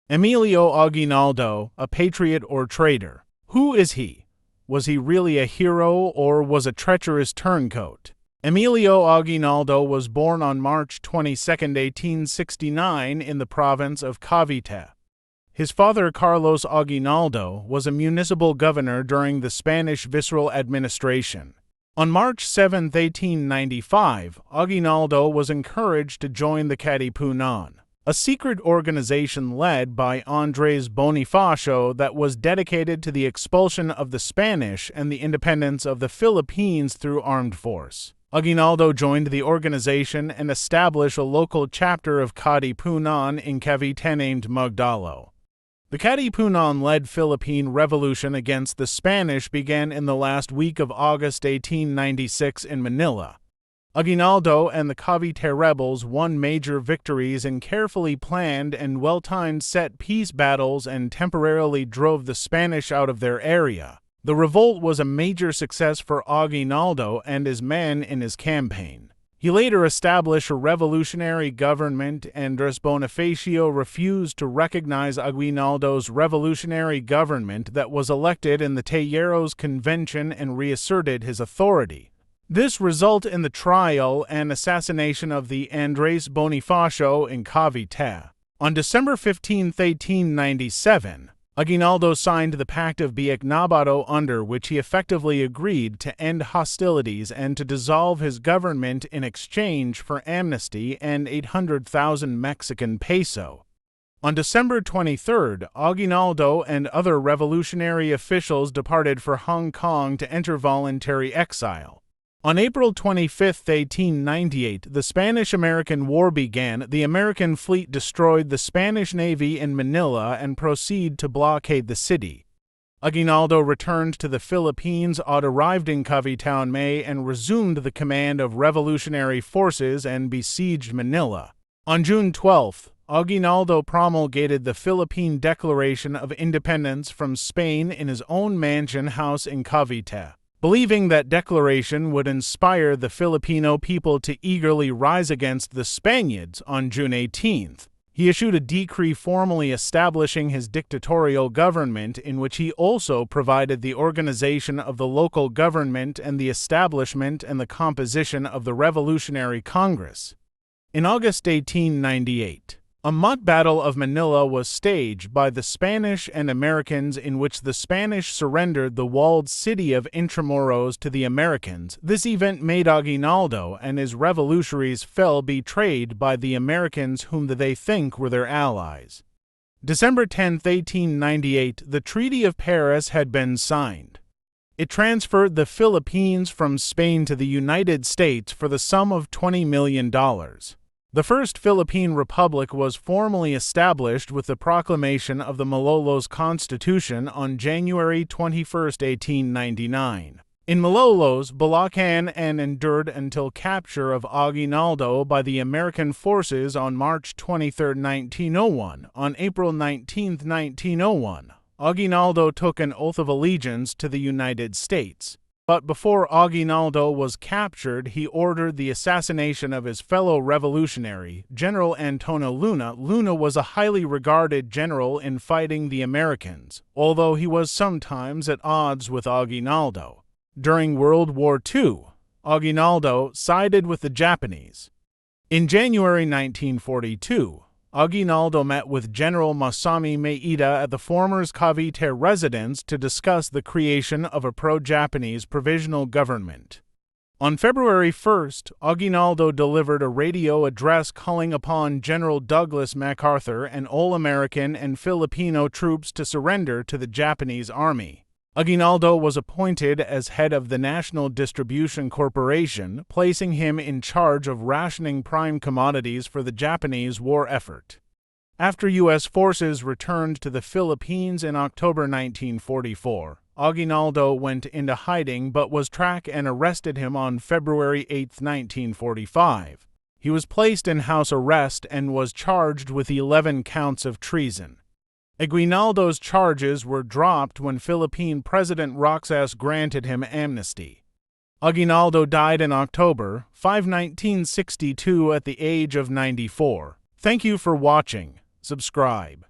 Emilio Aguinaldo, a patriot or traitor. Who is he? Was he really a hero or was a treacherous turncoat? Emilio Aguinaldo was born on March 22, 1869 in the province of Cavite. His father, Carlos Aguinaldo, was a municipal governor during the Spanish Viceroy administration. On March 7, 1895, Aguinaldo was encouraged to join the Katipunan, a secret organization led by Andres Bonifacio that was dedicated to the expulsion of the Spanish and the independence of the Philippines through armed force. Aguinaldo joined the organization and established a local chapter of Katipunan in Cavite named Magdalo. The Katipunan-led Philippine Revolution against the Spanish began in the last week of August 1896 in Manila. Aguinaldo and the Cavite rebels won major victories in carefully planned and well-timed set-piece battles and temporarily drove the Spanish out of their area. The revolt was a major success for Aguinaldo and his men in his campaign. He later established a revolutionary government. Andres Bonifacio refused to recognize Aguinaldo's revolutionary government that was elected in the Tejeros Convention and reasserted his authority. This resulted in the trial and assassination of the Andres Bonifacio in Cavite. On December 15, 1897, Aguinaldo signed the Pact of Biaknabato, under which he effectively agreed to end hostilities and to dissolve his government in exchange for amnesty and 800,000 Mexican peso. On December 23, Aguinaldo and other revolutionary officials departed for Hong Kong to enter voluntary exile. On April 25, 1898, the Spanish-American War began. The American fleet destroyed the Spanish Navy in Manila and proceeded to blockade the city. Aguinaldo returned to the Philippines, arrived in Cavite in May, and resumed the command of revolutionary forces and besieged Manila. On June 12, Aguinaldo promulgated the Philippine Declaration of Independence from Spain in his own mansion house in Cavite. Believing that declaration would inspire the Filipino people to eagerly rise against the Spaniards, on June 18th, he issued a decree formally establishing his dictatorial government, in which he also provided the organization of the local government and the establishment and the composition of the Revolutionary Congress. In August 1898, a mock battle of Manila was staged by the Spanish and Americans, in which the Spanish surrendered the walled city of Intramuros to the Americans. This event made Aguinaldo and his revolutionaries feel betrayed by the Americans, whom they think were their allies. December 10, 1898, the Treaty of Paris had been signed. It transferred the Philippines from Spain to the United States for the sum of $20 million. The First Philippine Republic was formally established with the proclamation of the Malolos Constitution on January 21, 1899. In Malolos, Bulacan and endured until capture of Aguinaldo by the American forces on March 23, 1901. On April 19, 1901, Aguinaldo took an oath of allegiance to the United States. But before Aguinaldo was captured, he ordered the assassination of his fellow revolutionary, General Antonio Luna. Luna was a highly regarded general in fighting the Americans, although he was sometimes at odds with Aguinaldo. During World War II, Aguinaldo sided with the Japanese. In January 1942, Aguinaldo met with General Masami Maeda at the former's Cavite residence to discuss the creation of a pro-Japanese provisional government. On February 1st, Aguinaldo delivered a radio address calling upon General Douglas MacArthur and all American and Filipino troops to surrender to the Japanese army. Aguinaldo was appointed as head of the National Distribution Corporation, placing him in charge of rationing prime commodities for the Japanese war effort. After U.S. forces returned to the Philippines in October 1944, Aguinaldo went into hiding but was tracked and arrested him on February 8, 1945. He was placed in house arrest and was charged with 11 counts of treason. Aguinaldo's charges were dropped when Philippine President Roxas granted him amnesty. Aguinaldo died in October 5, 1962 at the age of 94. Thank you for watching. Subscribe.